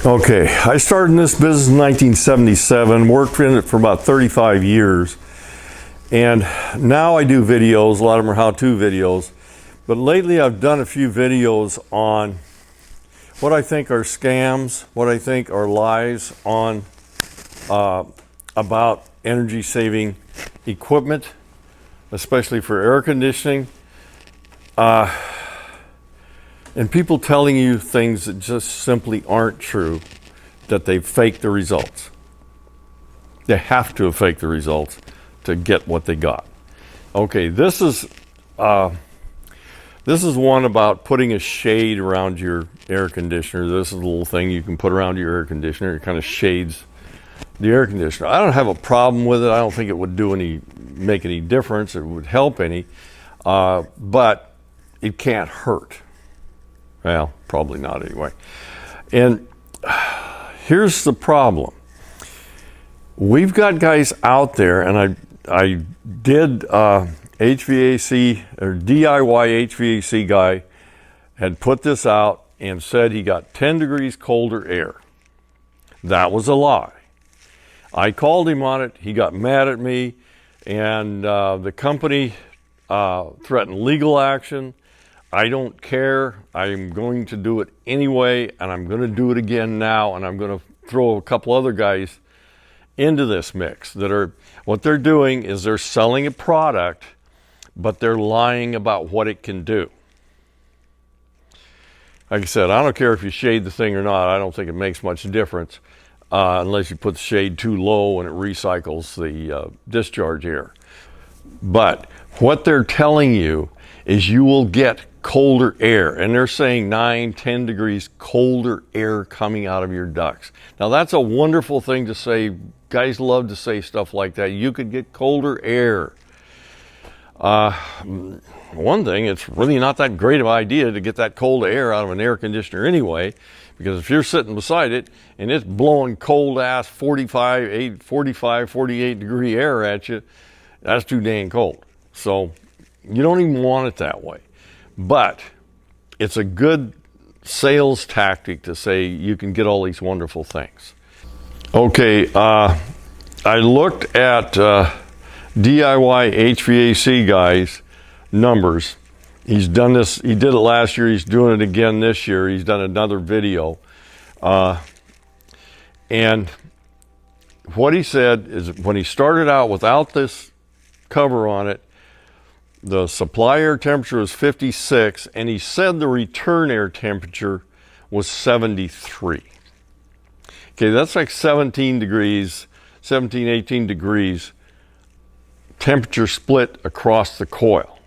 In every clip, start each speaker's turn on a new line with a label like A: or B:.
A: Okay, I started in this business in 1977, worked in it for about 35 years, and now I do videos. A lot of them are how-to videos, but lately I've done a few videos on what I think are scams, what I think are lies on about energy-saving equipment, especially for air conditioning. And people telling you things that just simply aren't true, that they've faked the results. They have to have faked the results to get what they got. Okay, this is one about putting a shade around your air conditioner. This is a little thing you can put around your air conditioner. It kind of shades the air conditioner. I don't have a problem with it. I don't think it would make any difference. It would help any, but it can't hurt. Well, probably not anyway. And here's the problem. We've got guys out there, and I did HVAC or DIY HVAC guy had put this out and said he got 10 degrees colder air. That was a lie. I called him on it. He got mad at me, and the company threatened legal action. I don't care. I'm going to do it anyway, and I'm going to do it again now, and I'm going to throw a couple other guys into this mix what they're doing is they're selling a product, but they're lying about what it can do. Like I said, I don't care if you shade the thing or not. I don't think it makes much difference unless you put the shade too low and it recycles the discharge air. But what they're telling you is you will get colder air, and they're saying 9-10 degrees colder air coming out of your ducts. Now that's a wonderful thing to say. Guys love to say stuff like that. You could get colder air. One thing, it's really not that great of an idea to get that cold air out of an air conditioner anyway, because if you're sitting beside it and it's blowing cold ass 45, 48 degree air at you, that's too dang cold. So you don't even want it that way. But it's a good sales tactic to say you can get all these wonderful things. Okay, I looked at DIY HVAC guy's numbers. He's done this, he did it last year, he's doing it again this year. He's done another video. And what he said is when he started out without this cover on it, the supply air temperature was 56, and he said the return air temperature was 73. Okay, that's like 17, 18 degrees temperature split across the coil.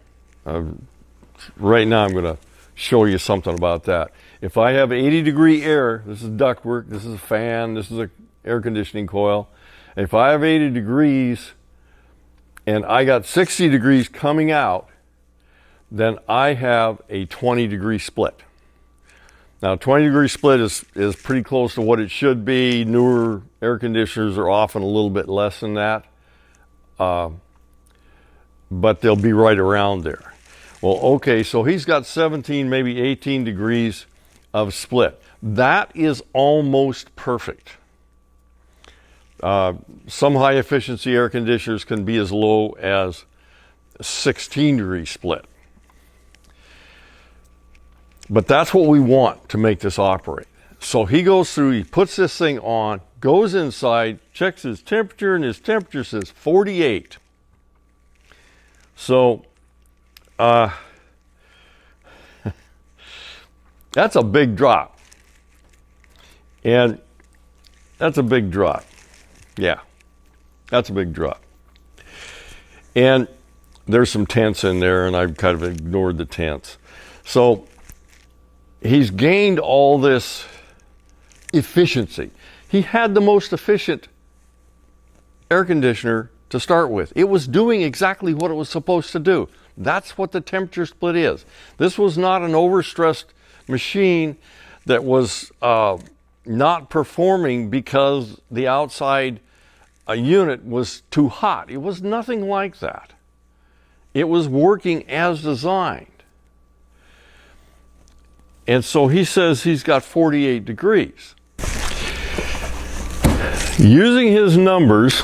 A: Right now I'm going to show you something about that. If I have 80 degree air, this is ductwork, this is a fan, this is an air conditioning coil. If I have 80 degrees and I got 60 degrees coming out, then I have a 20 degree split. Now 20 degree split is pretty close to what it should be. Newer air conditioners are often a little bit less than that, but they'll be right around there. Well, okay, so he's got 17, maybe 18 degrees of split. That is almost perfect. Some high efficiency air conditioners can be as low as 16 degree split. But that's what we want to make this operate. So he goes through, he puts this thing on, goes inside, checks his temperature, and his temperature says 48. So that's a big drop. And that's a big drop. Yeah, that's a big drop. And there's some tents in there, and I've kind of ignored the tents. So he's gained all this efficiency. He had the most efficient air conditioner to start with. It was doing exactly what it was supposed to do. That's what the temperature split is. This was not an overstressed machine that was not performing because the outside unit was too hot. It was nothing like that. It was working as designed. And so he says he's got 48 degrees. Using his numbers,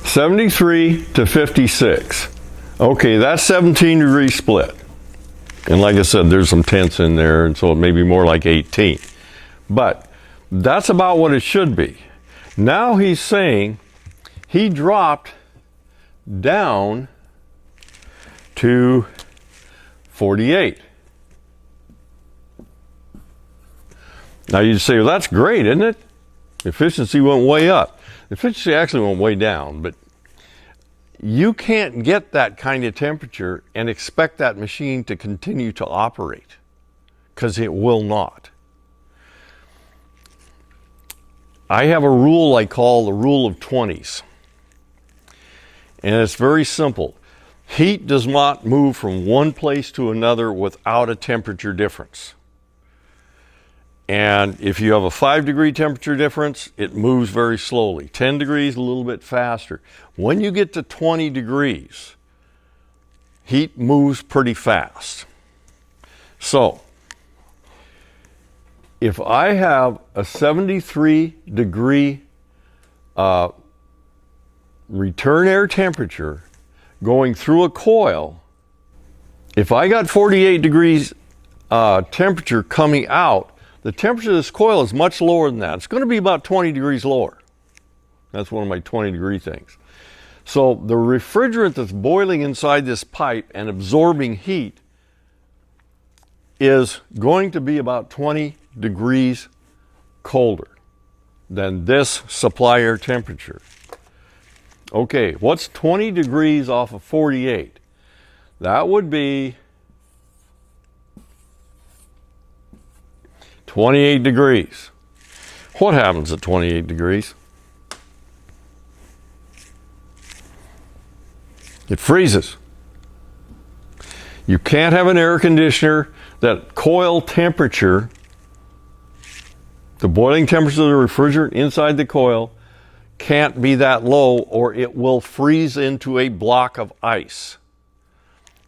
A: 73 to 56. Okay, that's 17 degree split. And like I said, there's some tenths in there, and so it may be more like 18. But that's about what it should be. Now he's saying he dropped down to 48. Now you say, well, that's great, isn't it? Efficiency went way up. Efficiency actually went way down, but you can't get that kind of temperature and expect that machine to continue to operate, because it will not. I have a rule I call the rule of 20s. And it's very simple. Heat does not move from one place to another without a temperature difference. And if you have a 5-degree temperature difference, it moves very slowly. 10 degrees, a little bit faster. When you get to 20 degrees, heat moves pretty fast. So, if I have a 73-degree return air temperature going through a coil, if I got 48 degrees temperature coming out, the temperature of this coil is much lower than that. It's going to be about 20 degrees lower. That's one of my 20-degree things. So the refrigerant that's boiling inside this pipe and absorbing heat is going to be about 20 degrees colder than this supply air temperature. Okay, what's 20 degrees off of 48? That would be 28 degrees. What happens at 28 degrees? It freezes. You can't have an air conditioner that coil temperature, the boiling temperature of the refrigerant inside the coil, can't be that low, or it will freeze into a block of ice.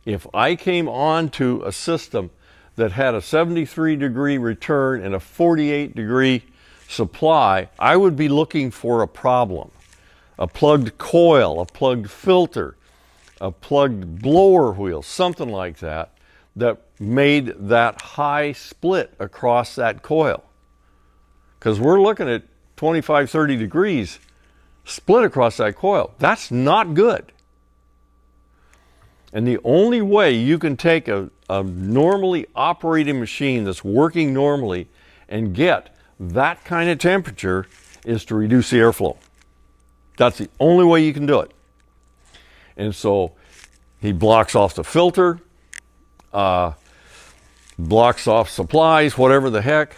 A: If I came onto a system that had a 73-degree return and a 48-degree supply, I would be looking for a problem. A plugged coil, a plugged filter, a plugged blower wheel, something like that, that made that high split across that coil. Because we're looking at 25, 30 degrees split across that coil. That's not good. And the only way you can take a normally operating machine that's working normally and get that kind of temperature is to reduce the airflow. That's the only way you can do it. And so he blocks off the filter, blocks off supplies, whatever the heck,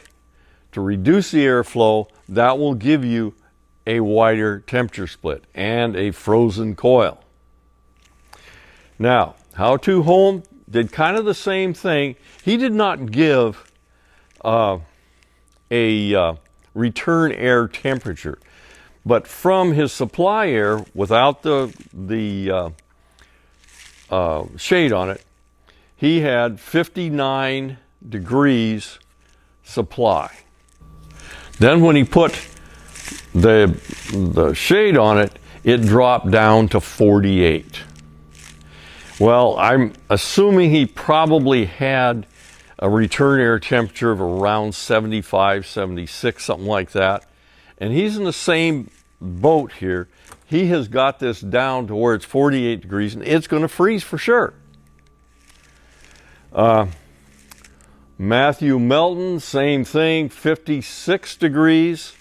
A: to reduce the airflow. That will give you a wider temperature split and a frozen coil. Now, How To Home did kind of the same thing. He did not give a return air temperature, but from his supply air, without the shade on it, he had 59 degrees supply. Then when he put the shade on it, it dropped down to 48. Well, I'm assuming he probably had a return air temperature of around 75, 76, something like that. And he's in the same boat here. He has got this down to where it's 48 degrees, and it's going to freeze for sure. Matthew Melton, same thing, 56 degrees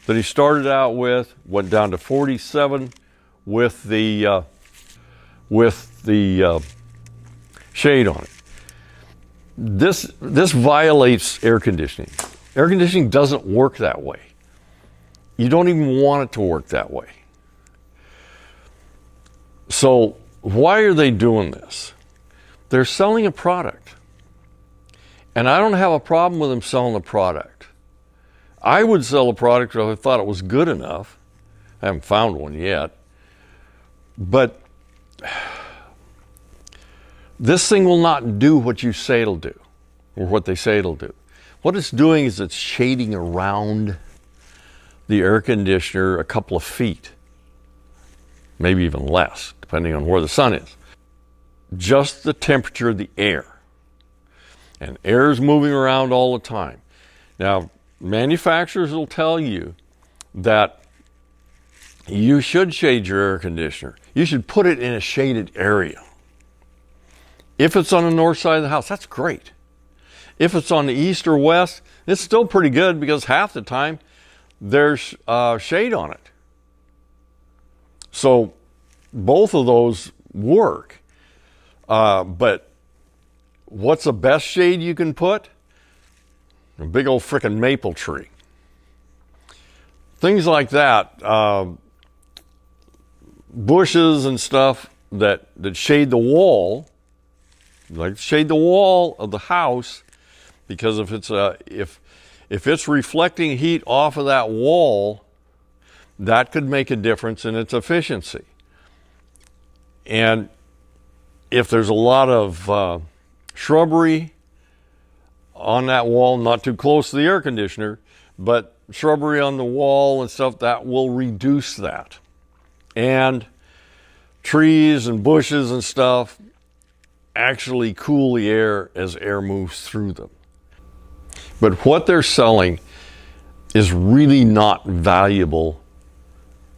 A: that he started out with, went down to 47 with the shade on it. This violates air conditioning. Air conditioning doesn't work that way. You don't even want it to work that way. So why are they doing this? They're selling a product. And I don't have a problem with them selling a product. I would sell a product if I thought it was good enough. I haven't found one yet. But this thing will not do what you say it'll do, or what they say it'll do. What it's doing is it's shading around the air conditioner a couple of feet, maybe even less, depending on where the sun is. Just the temperature of the air. And air is moving around all the time. Now, manufacturers will tell you that you should shade your air conditioner. You should put it in a shaded area. If it's on the north side of the house, that's great. If it's on the east or west, it's still pretty good because half the time there's shade on it. So both of those work. But what's the best shade you can put? A big old frickin' maple tree. Things like that. Bushes and stuff that shade the wall, like shade the wall of the house, because if it's reflecting heat off of that wall, that could make a difference in its efficiency. And if there's a lot of shrubbery on that wall, not too close to the air conditioner, but shrubbery on the wall and stuff, that will reduce that. And trees and bushes and stuff actually cool the air as air moves through them. But what they're selling is really not valuable.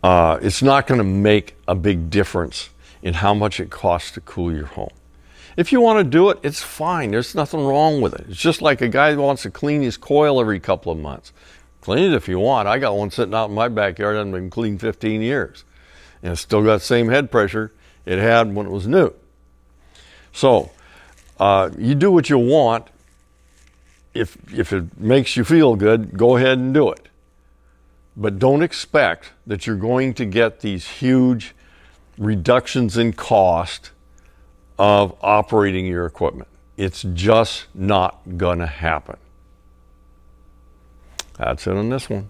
A: It's not going to make a big difference in how much it costs to cool your home. If you want to do it, it's fine. There's nothing wrong with it. It's just like a guy who wants to clean his coil every couple of months. Clean it if you want. I got one sitting out in my backyard. I've been cleaned 15 years. And it's still got the same head pressure it had when it was new. So you do what you want. If it makes you feel good, go ahead and do it. But don't expect that you're going to get these huge reductions in cost of operating your equipment. It's just not going to happen. That's it on this one.